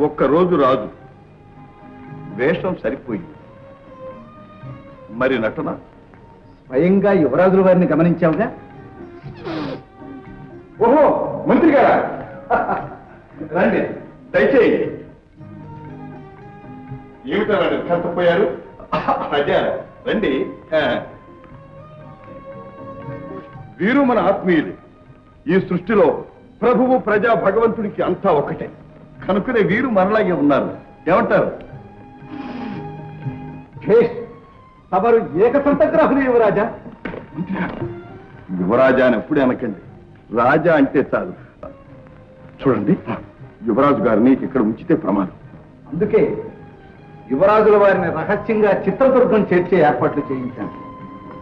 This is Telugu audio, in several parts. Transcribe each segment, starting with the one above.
ఒక్కరోజు రాజు వేషం సరిపోయింది, మరి నటన? స్వయంగా యువరాజుల వారిని గమనించావుగా. ఓహో, మంత్రి గారా, రండి, దయచేయండి. ఏమిటా కష్టపోయారు? అదే, రండి. వీరు మన ఆత్మీయులు. ఈ సృష్టిలో ప్రభువు ప్రజా భగవంతుడికి అంతా ఒకటే కనుకనే వీరు మనలాగే ఉన్నారు. ఏమంటారు? తమరు ఏకసంతగ్రాహులు యువరాజా. యువరాజా అని ఎప్పుడే అనకండి, రాజా అంటే చాలు. చూడండి, యువరాజు గారిని ఇక్కడ ఉంచితే ప్రమాదం. అందుకే యువరాజుల వారిని రహస్యంగా చిత్రదుర్గం చేర్చే ఏర్పాట్లు చేయించాను.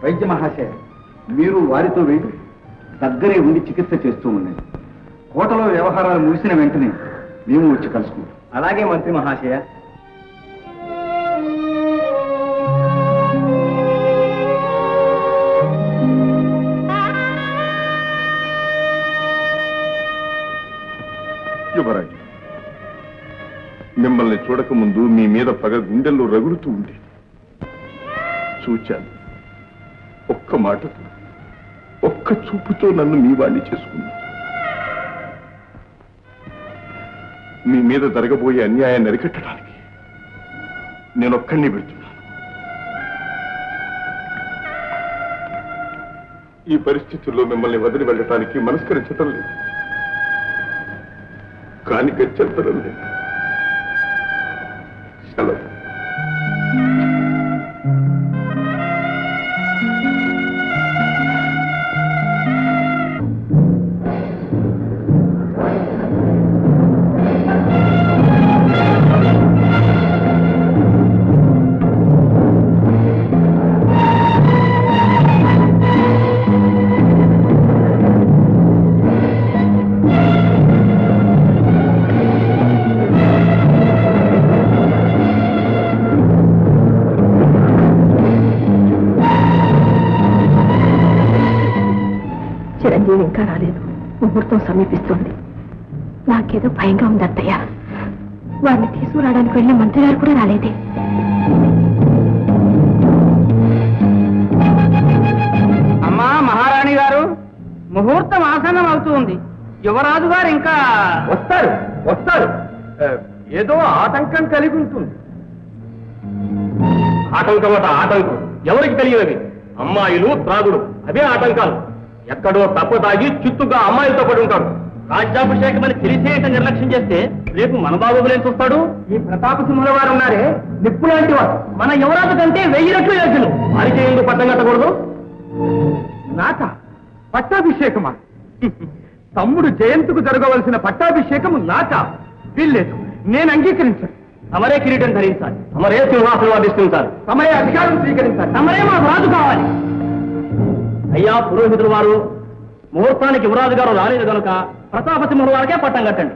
వైద్య మహాశయ, మీరు వారితో వెళ్ళి దగ్గరే ఉండి చికిత్స చేస్తూ ఉండండి. కోటలో వ్యవహారాలు ముగిసిన వెంటనే మేము వచ్చి కలుసుకుంటాం. అలాగే మంత్రి మహాశయ. యువరాజు, మిమ్మల్ని చూడకముందు మీ మీద పగ గుండెల్లో రగులుతూ ఉండేది. చూచాను. ఒక్క మాటతో, ఒక్క చూపుతో నన్ను మీ వాణ్ణి చేసుకున్నాను. మీ మీద జరగబోయే అన్యాయాన్ని అరికట్టడానికి నేనొక్కడిని పెడుతున్నాను. ఈ పరిస్థితుల్లో మిమ్మల్ని వదిలి వెళ్ళటానికి మనస్కరించటం లేదు, కానీ గచ్చంతరం లేదు. సెలవు. చిరంజీవి ఇంకా రాలేదు. ముహూర్తం సమీపిస్తుంది. నాకేదో భయంగా ఉంది అత్తయ్య. వారిని తీసుకురావడానికి వెళ్ళిన మంత్రి గారు కూడా రాలేదే. అమ్మా మహారాణి గారు, ముహూర్తం ఆసన్నం అవుతుంది. యువరాజు గారు ఇంకా వస్తారు వస్తారు. ఏదో ఆటంకం కలిగి ఉంటుంది. ఆటంకం అట ఆటంకం ఎవరికి తెలియదు. అమ్మాయిలు త్రాగుడు అవే ఆటంకాలు. ఎక్కడో తప్పదాగి చిత్తుగా అమ్మాయిలతో పడి ఉంటాడు. రాజ్యాభిషేకం అని తెలిసేట నిర్లక్ష్యం చేస్తే రేపు మన బాబులేం చూస్తాడు? ఈ ప్రతాపసింహుల వారు ఉన్నారే, నిప్పు లాంటి వారు. మన యువరాజు కంటే 1000 రెట్లు యోగ్యులు. వారికి ఎందుకు పట్టం కట్టకూడదు? నాక పట్టాభిషేకమా? తమ్ముడు జయంతుకు జరగవలసిన పట్టాభిషేకము నాక? వీల్లేదు, నేను అంగీకరించాను. తమరే కిరీటం ధరించాలి, తమరే సింహాసనం అధిష్ఠించాలి, తమరే అధికారం స్వీకరించాలి, తమరే మా రాజు కావాలి. అయ్యా పురోహితుల వారు, ముహూర్తానికి యువరాజు గారు రాలేదు కనుక ప్రతాపసింహుల వారికే పట్టం కట్టండి.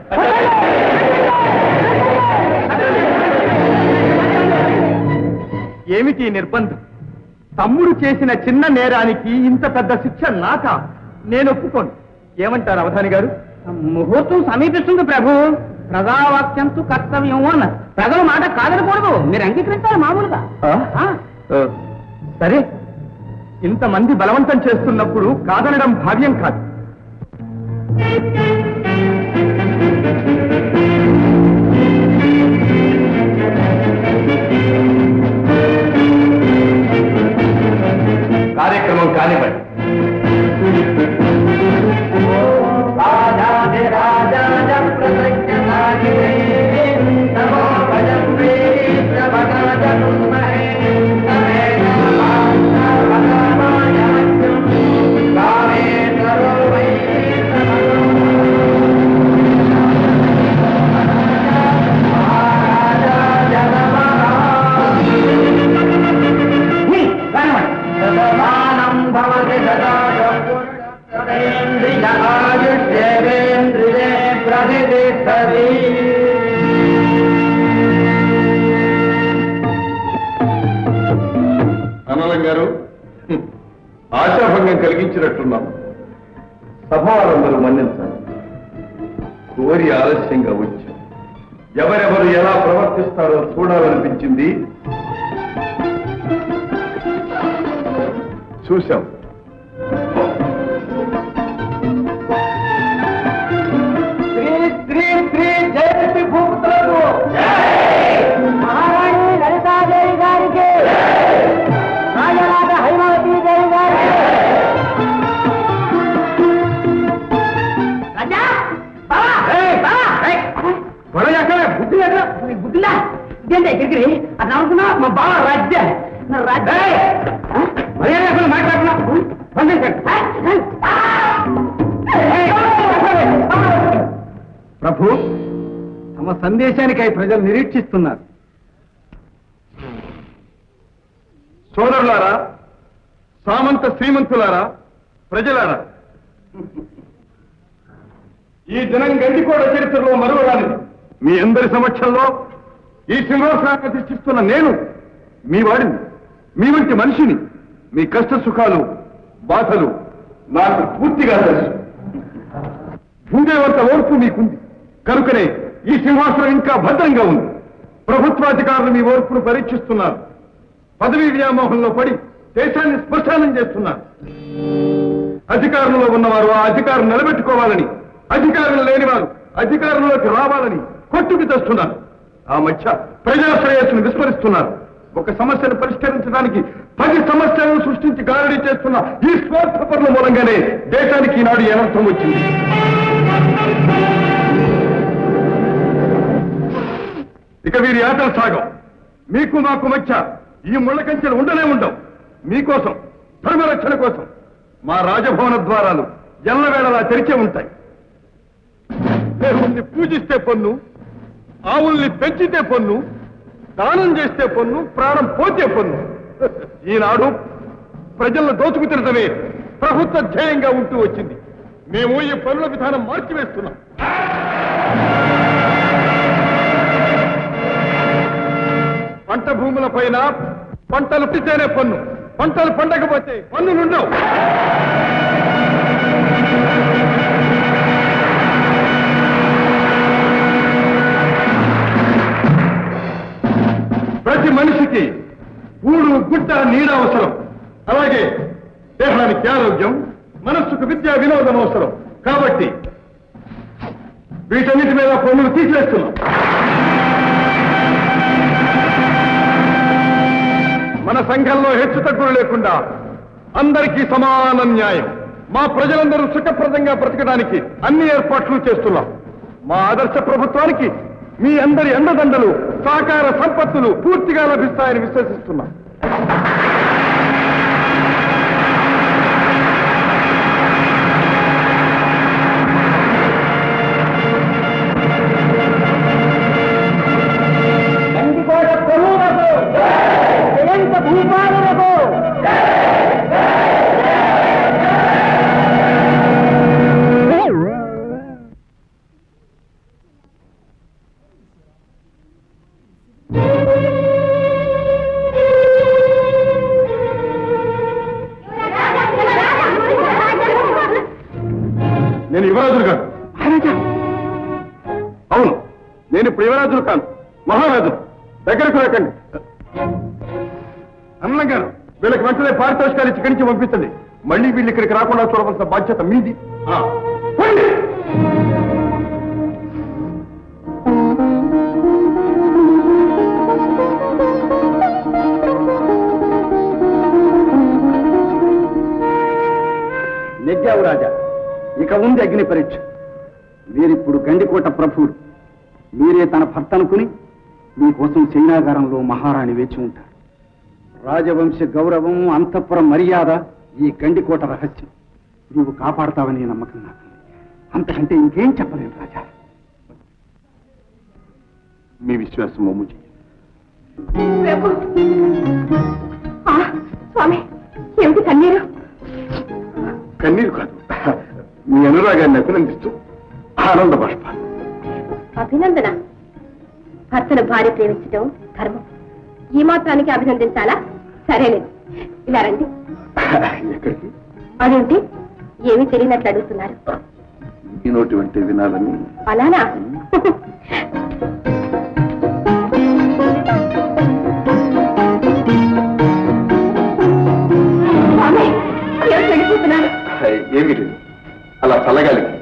ఏమిటి నిర్బంధం? తమ్ముడు చేసిన చిన్న నేరానికి ఇంత పెద్ద శిక్ష నాక? నేను ఒప్పుకోను. ఏమంటారు అవధాని గారు? ముహూర్తం సమీపిస్తుంది ప్రభు. ప్రజావాక్యంతో కర్తవ్యం అన్న ప్రజల మాట కాదనకూడదు. మీరు అంగీకరించాలి మామూలుగా. సరే, ఇంతమంది బలవంతం చేస్తున్నప్పుడు కాదనడం భావ్యం కాదు. కార్యక్రమం కానివ్వండి. అనలం గారు, ఆశాభంగం కలిగించినట్టున్నాం. సభ వారందరూ మన్నించాలి. కోరి ఆలస్యంగా వచ్చాం. ఎవరెవరు ఎలా ప్రవర్తిస్తారో చూడాలనిపించింది. చూశాం. శ్రీ శ్రీ శ్రీ జయశ్రీ భూపుత్రులకు మహారాణి లలితాదేవి గారికి, రాజరాజ హైమావతి దేవి గారికి. బుద్ధిలా ఇదేంటే ఎక్కడికి అది అనుకున్నా మా బావ రాజ్య మాట్లాడుతున్నా. ప్రభు, తమ సందేశానికై ప్రజలు నిరీక్షిస్తున్నారు. సోదరులారా, సామంత శ్రీమంతులారా, ప్రజలారా, ఈ దినం గండికోట చరిత్రలో మరువరానిది. మీ అందరి సమక్షంలో ఈ సింహాసనాన్ని ప్రతిష్ఠిస్తున్న నేను మీ వాడిని, మీ వంటి మనిషిని. మీ కష్ట సుఖాలు, బాధలు నాకు పూర్తిగా తెలుసు. భూదేవంత ఓర్పు మీకుంది కనుకనే ఈ సింహాసనం ఇంకా భద్రంగా ఉంది. ప్రభుత్వాధికారులు మీ ఓర్పును పరీక్షిస్తున్నారు. పదవీ వ్యామోహంలో పడి దేశాన్ని శ్మశానం చేస్తున్నారు. అధికారంలో ఉన్నవారు ఆ అధికారం నిలబెట్టుకోవాలని, అధికారం లేని వారు అధికారంలోకి రావాలని కొట్టుకు తెస్తున్నారు. ఆ మధ్య ప్రజా శ్రేయస్సును విస్మరిస్తున్నారు. ఒక సమస్యను పరిష్కరించడానికి 10 సమస్యలను సృష్టించి గారడీ చేస్తున్న ఈ స్వార్థపరుల మూలంగానే దేశానికి ఈనాడు ఈ అనర్థం వచ్చింది. ఇక వీరి ఆటలు సాగం. మీకు మాకు మధ్య ఈ ముళ్ళ కంచెలు ఉండనే ఉండవు. మీకోసం, ధర్మరక్షణ కోసం మా రాజభవన ద్వారాలు ఎల్లవేళలా తెరిచే ఉంటాయి. దేవుణ్ణి పూజిస్తే పన్ను, ఆవుల్ని పెంచితే పన్ను, దానం చేస్తే పన్ను, ప్రాణం పోతే పన్ను. ఈనాడు ప్రజలను దోచుకు తినటమే ప్రభుత్వ ధ్యేయంగా ఉంటూ వచ్చింది. మేము ఈ పన్నుల విధానం మార్చివేస్తున్నాం. పంట భూముల పైన పంటలు పితేనే పన్ను, పంటలు పండకపోతే పన్నులుండవు. ప్రతి మనిషికి ఊడు, గుడ్డ, నీడ అవసరం. అలాగే దేహానికి ఆరోగ్యం, మనస్సుకు విద్యా వినోదం అవసరం. కాబట్టి వీటన్నిటి మీద పన్నులు తీసేస్తున్నాం. మన సంఘంలో హెచ్చు తగ్గులు లేకుండా అందరికీ సమాన న్యాయం, మా ప్రజలందరూ సుఖప్రదంగా బ్రతకడానికి అన్ని ఏర్పాట్లు చేస్తున్నాం. మా ఆదర్శ ప్రభుత్వానికి మీ అందరి అండదండలు, సహకార సంపత్తులు పూర్తిగా లభిస్తాయని విశ్వసిస్తున్నాం. గండికోట ప్రభువులకు, జయంత భూపాలులకు. నేను యువరాజులు కాను. అవును, నేను ఇప్పుడు యువరాజులు కాను, మహారాజు. దగ్గరకు రాకండి. అన్నం గారు, వీళ్ళకి వెంటనే పారితోషికాలు ఇచ్చి ఇక్కడి నుంచి పంపించండి. మళ్ళీ వీళ్ళు ఇక్కడికి రాకుండా చూడవలసిన బాధ్యత మీది. పోండి. నెగ్గావు రాజా, ఇక ఉంది అగ్ని పరీక్ష. మీరిప్పుడు గండికోట ప్రభువులు. మీరే తన భర్త అనుకుని మీకోసం చైనాగారంలో మహారాణి వేచి ఉంటారు. రాజవంశ గౌరవం, అంతఃపుర మర్యాద ఈ గండికోట రహస్యం. నీవు కాపాడతావని నమ్మకం నాకు. అంతకంటే ఇంకేం చెప్పలేను రాజా. మీ విశ్వాసం మమ్ము చేయండి. స్వామి, ఏమిటి కన్నీరు? కన్నీరు కాదు, మీ అనురాగాన్ని అభినందిస్తూ ఆనంద బాష్పాలు. అభినందన? భర్తను భార్య ప్రేమించడం ధర్మం. ఈ మాత్రానికి అభినందించాలా? సరేలేదు, ఇలా రండి. ఎక్కడికి? అదేంటి ఏమీ తెలియనట్లు అడుగుతున్నారు? ఈ నోటి వంటి వినాలని. అలానా? చల్లగాలికి.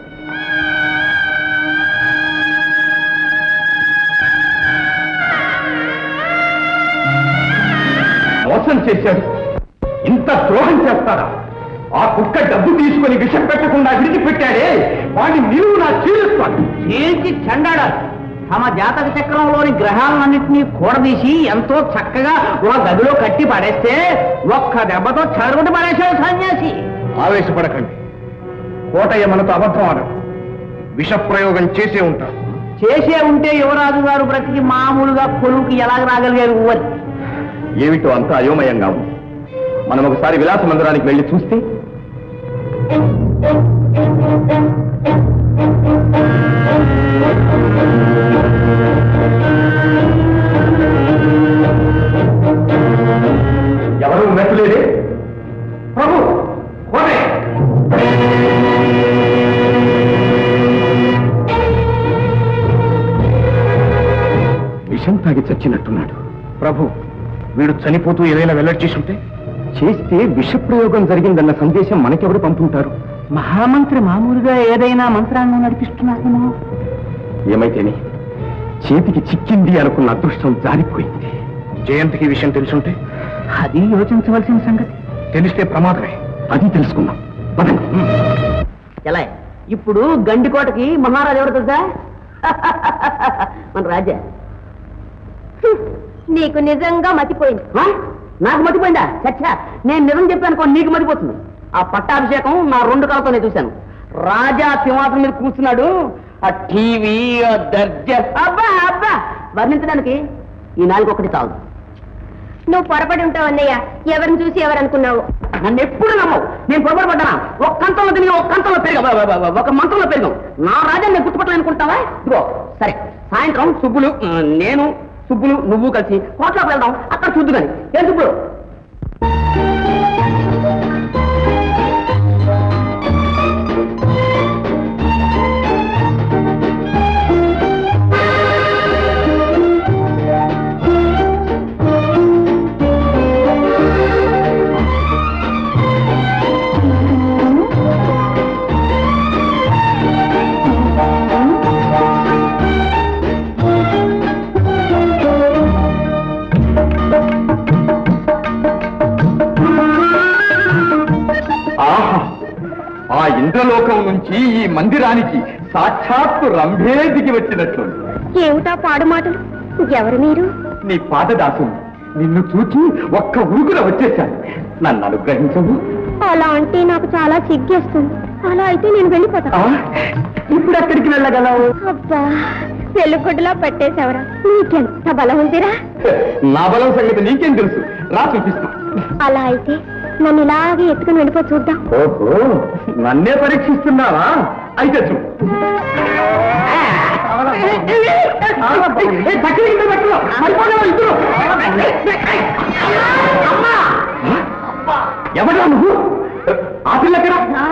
మోసం చేశాడు. ఇంత ద్రోహం చేస్తారా? ఆ కుక్క డబ్బు తీసుకుని విషం పెట్టకుండా విడిచిపెట్టాడే వాడిని నీవు నా చీలుస్తాను. చీల్చి చెండాడాలి. తమ జాతక చక్రంలోని గ్రహాలన్నింటినీ కూడదీసి ఎంతో చక్కగా ఒక గదిలో కట్టి పడేస్తే ఒక్క దెబ్బతో చెడగొట్టి పడేశాడు సన్యాసి. ఆవేశపడకండి. కోటయ్య మనతో అబద్ధం ఆడడు. విషప్రయోగం చేసే ఉంటాడు. చేసే ఉంటే యువరాజు గారు బ్రతికి మామూలుగా కొలువుకి ఎలాగ రాగలిగారు అని. ఏమిటో అంతా అయోమయంగా ఉంది. మనం ఒకసారి విలాస మందిరానికి వెళ్ళి చూస్తే ఎవరు మెట్టలేదే ప్రభు. విషం తాగి చచ్చినట్టున్నాడు. ప్రభు, వీడు చనిపోతూ ఏదైనా వెల్లడి చేసి ఉంటే చేస్తే విషప్రయోగం జరిగిందన్న సందేశం మనకెవరు పంపుంటారు? మహామంత్రి మామూలుగా ఏదైనా మంత్రాన్ని నడిపిస్తున్నారేమో. ఏమైతేనే చేతికి చిక్కింది అనుకున్న అదృష్టం జారిపోయింది. జయంతికి విషయం తెలుసుంటే అది యోచించవలసిన సంగతి. తెలిస్తే ప్రమాదమే. అది తెలుసుకుందాం. ఎలా ఇప్పుడు గండికోటకి మహారాజు ఎవరు తెలుసా? మన రాజా. నీకు నిజంగా మతిపోయింది. నాకు మతిపోయిందా? చచ్చా, నేను నిజం చెప్పాను నీకు మతిపోతుంది. ఆ పట్టాభిషేకం నా 2 కళ్ళతోనే చూశాను. రాజా సింహాసనం మీద కూర్చున్నాడు. ఆ టీవీ, ఆ దర్జా, అబ్బా అబ్బా వర్ణించడానికి ఈ 4 ఒకటి చాలు. నువ్వు పొరపడి ఉంటావు అన్నయ్య. ఎవరిని చూసి ఎవరనుకున్నావు? నన్ను ఎప్పుడు నమ్మవు. నేను పొరపాటు పడ్డానా? ఒక కంతంలో తిని ఒక కంతంలో పెరిగాం, ఒక మంత్రంలో పెరిగాం. నా రాజా నేను గుర్తుపట్టాలనుకుంటావా? ఇదిగో సరే, సాయంత్రం సుబ్బులు, నేను, సుబ్బులు, నువ్వు కలిసి కోట్లోకి వెళ్దాం. అక్కడ చూద్దు కానీ. ఏం సుబ్బులు? ఆ ఇంద్రలోకం నుంచి ఈ మందిరానికి సాక్షాత్తు రంభే దిగి వచ్చినట్లు. ఏమిటా పాడు మాటలు? ఎవరు మీరు? నీ పాదదాసు. నిన్ను చూచి ఒక్క ఉరుకున వచ్చేశాను. నన్ను అనుగ్రహించవు. అలా అంటే నాకు చాలా సిగ్గేస్తుంది. అలా అయితే నేను వెళ్ళిపోతా. ఇప్పుడు ఎక్కడికి వెళ్ళగలవు? అబ్బా, వెలుగుడ్డులా పట్టేశావరా. నీకెంత బలం ఉందిరా? నా బలం సంగతి నీకేం తెలుసు? రా చూపిస్తా. అలా అయితే నన్ను ఇలాగే ఎత్తుకుని వెళ్ళిపో చూద్దాం. ఓహో, నన్నే పరీక్షిస్తున్నావా? అయితే చూ. ఎవరా నువ్వు? ఆ పిల్లకరా?